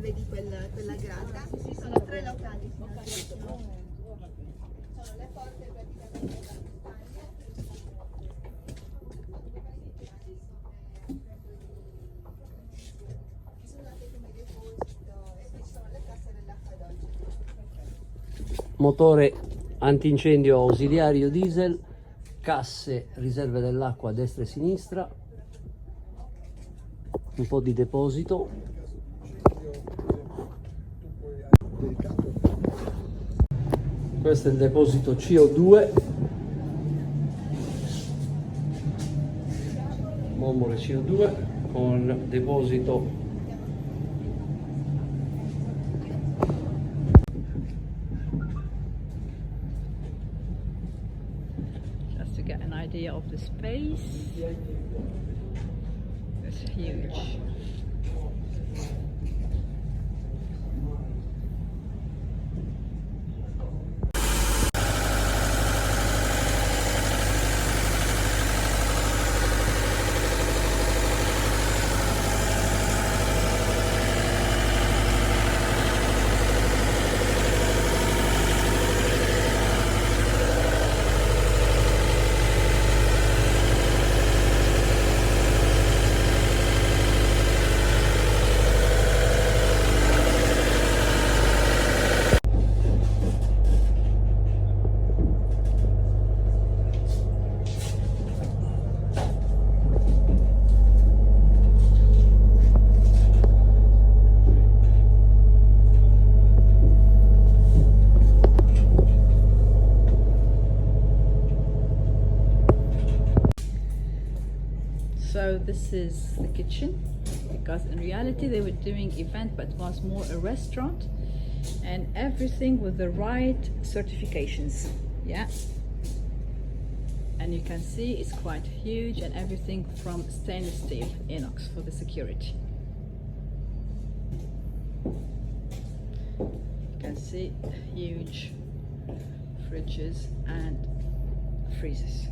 vedi quella grande? Sì, sono 3 locali. Sono le porte praticamente da montagna. Isolate come deposito e qui sono le casse dell'acqua dolce. Motore antincendio ausiliario diesel, casse riserve dell'acqua a destra e sinistra, un po' di deposito. Questo è il deposito CO2, bombole CO2 con deposito just to get an idea of the space. It's huge. So this is the kitchen, because in reality they were doing event, but it was more a restaurant, and everything with the right certifications. Yeah, and you can see it's quite huge, and everything from stainless steel inox for the security. You can see huge fridges and freezers.